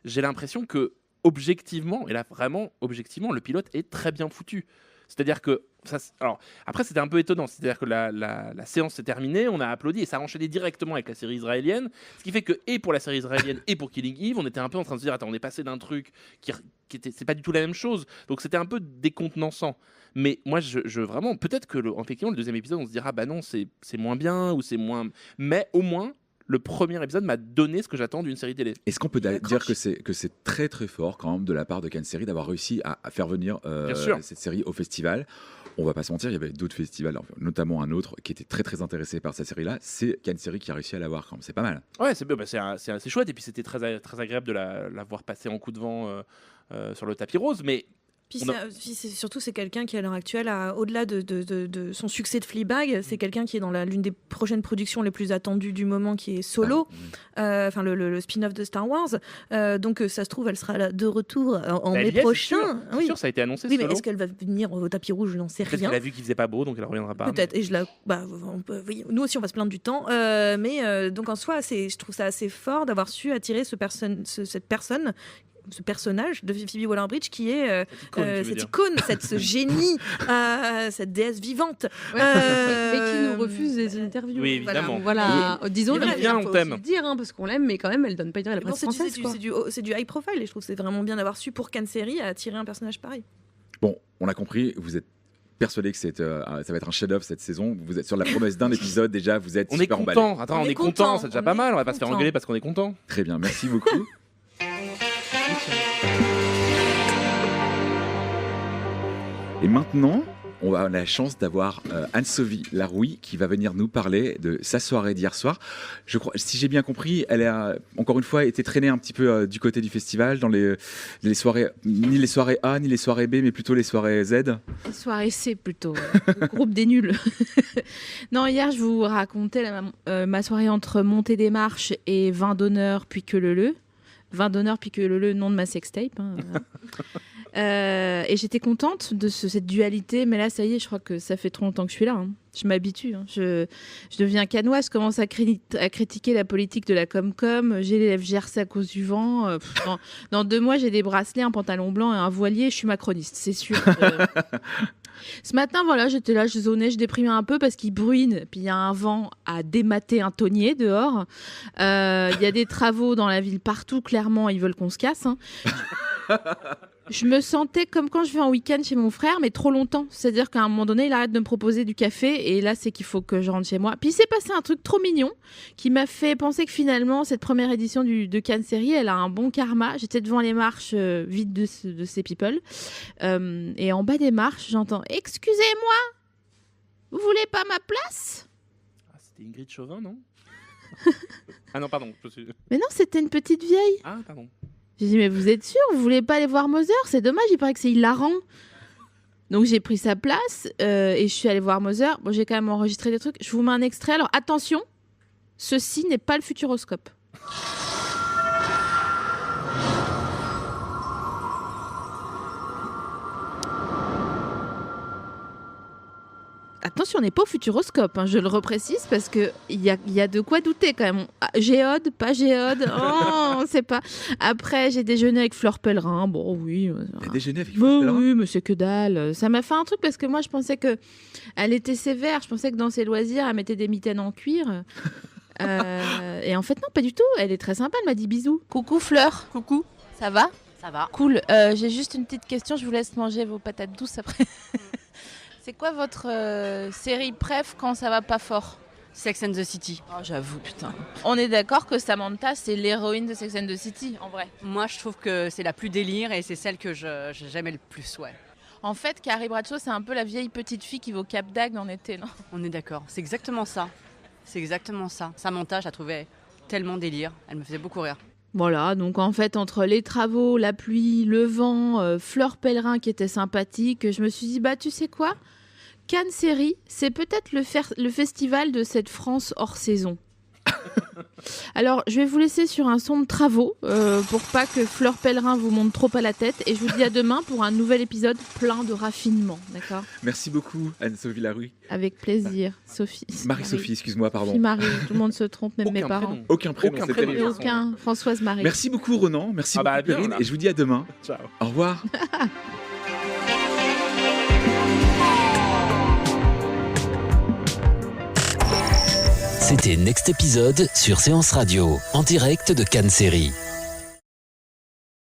Speaker 3: j'ai l'impression que objectivement, et là vraiment objectivement, le pilote est très bien foutu. C'est-à-dire que alors après c'était un peu étonnant, c'est-à-dire que la séance s'est terminée, on a applaudi et ça a enchaîné directement avec la série israélienne, ce qui fait que et pour la série israélienne et pour Killing Eve, on était un peu en train de se dire attends, on est passé d'un truc qui était, c'est pas du tout la même chose, donc c'était un peu décontenançant. Mais moi je vraiment peut-être que effectivement le deuxième épisode on se dira bah non c'est moins bien ou c'est moins, mais au moins le premier épisode m'a donné ce que j'attends d'une série télé.
Speaker 1: Est-ce qu'on peut dire que c'est très très fort quand même de la part de Cannes Série d'avoir réussi à faire venir cette série au festival? On va pas se mentir, il y avait d'autres festivals, notamment un autre qui était très très intéressé par cette série-là. C'est Cannes Série qui a réussi à l'avoir quand même. C'est pas mal.
Speaker 3: Ouais, c'est assez chouette et puis c'était très agréable de la voir passer en coup de vent sur le tapis rose, mais
Speaker 4: Puis surtout, c'est quelqu'un qui, à l'heure actuelle, au-delà de son succès de Fleabag, c'est quelqu'un qui est dans l'une des prochaines productions les plus attendues du moment, qui est Solo, le spin-off de Star Wars. Donc, ça se trouve, elle sera là de retour en mai prochain.
Speaker 3: C'est sûr, ça a été annoncé.
Speaker 4: Oui, mais est-ce qu'elle va venir au tapis rouge? Je n'en sais rien.
Speaker 3: Peut-être qu'elle a vu qu'il faisait pas beau, donc elle reviendra pas.
Speaker 4: Peut-être. Et nous aussi, on va se plaindre du temps. Donc, en soi, je trouve ça assez fort d'avoir su attirer ce personnage de Phoebe Waller-Bridge qui est cette icône, ce génie, cette déesse vivante.
Speaker 2: Mais qui nous refuse des interviews.
Speaker 3: Oui, évidemment.
Speaker 2: Voilà. Disons
Speaker 3: le bien, on t'aime.
Speaker 2: Dire, parce qu'on l'aime, mais quand même, elle donne pas à la presse française.
Speaker 4: C'est du high profile et je trouve que c'est vraiment bien d'avoir su pour Cannes Série attirer un personnage pareil.
Speaker 1: Bon, on a compris, vous êtes persuadé que ça va être un chef-d'œuvre cette saison. Vous êtes sur la promesse d'un épisode déjà, vous êtes super emballé.
Speaker 3: On est content, c'est déjà pas mal, on va pas se faire engueuler parce qu'on est content.
Speaker 1: Très bien, merci beaucoup. Et maintenant, on a la chance d'avoir Anne-Sophie Larouille qui va venir nous parler de sa soirée d'hier soir. Je crois, si j'ai bien compris, elle a encore une fois été traînée un petit peu du côté du festival, dans les soirées, ni les soirées A, ni les soirées B, mais plutôt les soirées Z.
Speaker 10: Les soirées C plutôt, le groupe des nuls. Non, hier je vous racontais ma soirée entre montée des marches et vin d'honneur puis que le. Vin d'honneur puis que le nom de ma sextape. Voilà. Et j'étais contente de cette dualité, mais là ça y est, je crois que ça fait trop longtemps que je suis là. Je m'habitue. Je deviens canoise, je commence à critiquer la politique de la Comcom. J'ai les lèvres gercées à cause du vent. Dans 2 mois, j'ai des bracelets, un pantalon blanc et un voilier. Je suis macroniste, c'est sûr. Ce matin, voilà, j'étais là, je zonais, je déprimais un peu parce qu'il bruine. Puis il y a un vent à démater un tonnier dehors. Il y a des travaux dans la ville partout. Clairement, ils veulent qu'on se casse. Je me sentais comme quand je vais en week-end chez mon frère, mais trop longtemps. C'est-à-dire qu'à un moment donné, il arrête de me proposer du café et là, c'est qu'il faut que je rentre chez moi. Puis il s'est passé un truc trop mignon qui m'a fait penser que finalement, cette première édition de Cannes Série, elle a un bon karma. J'étais devant les marches vides de ces people. Et en bas des marches, j'entends « Excusez-moi, vous voulez pas ma place ?»
Speaker 3: C'était Ingrid Chauvin, non? Ah non, pardon.
Speaker 10: Mais non, c'était une petite vieille.
Speaker 3: Ah, pardon.
Speaker 10: J'ai dit, mais vous êtes sûr, vous voulez pas aller voir Moser? C'est dommage, il paraît que c'est hilarant. Donc j'ai pris sa place et je suis allée voir Moser. Bon, j'ai quand même enregistré des trucs. Je vous mets un extrait. Alors attention, ceci n'est pas le Futuroscope. Attention, on n'est pas au Futuroscope, hein, je le reprécise parce qu'il y a de quoi douter quand même. Géode, pas Géode, on ne sait pas. Après, j'ai déjeuné avec Fleur Pellerin. Bon, oui.
Speaker 1: T'as déjeuné avec Fleur Pellerin?
Speaker 10: Oui, mais c'est que dalle. Ça m'a fait un truc parce que moi, je pensais qu'elle était sévère. Je pensais que dans ses loisirs, elle mettait des mitaines en cuir. Et en fait, non, pas du tout. Elle est très sympa, elle m'a dit bisous. Coucou Fleur.
Speaker 11: Coucou.
Speaker 10: Ça va?
Speaker 11: Ça va.
Speaker 10: Cool. J'ai juste une petite question, je vous laisse manger vos patates douces après. C'est quoi votre série préf quand ça va pas fort?
Speaker 11: Sex and the City.
Speaker 10: Oh, j'avoue, putain. On est d'accord que Samantha, c'est l'héroïne de Sex and the City, en vrai.
Speaker 11: Moi, je trouve que c'est la plus délire et c'est celle que j'aimais le plus, ouais.
Speaker 10: En fait, Carrie Bradshaw, c'est un peu la vieille petite fille qui va au Cap d'Agde en été, non?
Speaker 11: On est d'accord, c'est exactement ça. C'est exactement ça. Samantha, je la trouvais tellement délire, elle me faisait beaucoup rire.
Speaker 10: Voilà, donc en fait, entre les travaux, la pluie, le vent, Fleur Pellerin qui était sympathique, je me suis dit, tu sais quoi ? Cannes Série, c'est peut-être le festival de cette France hors saison. Alors, je vais vous laisser sur un son de travaux pour pas que Fleur Pellerin vous monte trop à la tête. Et je vous dis à demain pour un nouvel épisode plein de raffinement. D'accord ?
Speaker 1: Merci beaucoup, Anne-Sophie Larue.
Speaker 10: Avec plaisir, Sophie.
Speaker 1: Marie-Sophie, excuse-moi, pardon.
Speaker 10: Sophie-Marie, tout le monde se trompe, même mes parents.
Speaker 1: Aucun prénom, c'est terrible.
Speaker 10: Aucun, Françoise Marie.
Speaker 1: Merci beaucoup, Ronan. Merci beaucoup, Perrine. Et je vous dis à demain.
Speaker 3: Ciao.
Speaker 1: Au revoir.
Speaker 12: C'était Next Épisode sur Séance Radio, en direct de Cannes Série.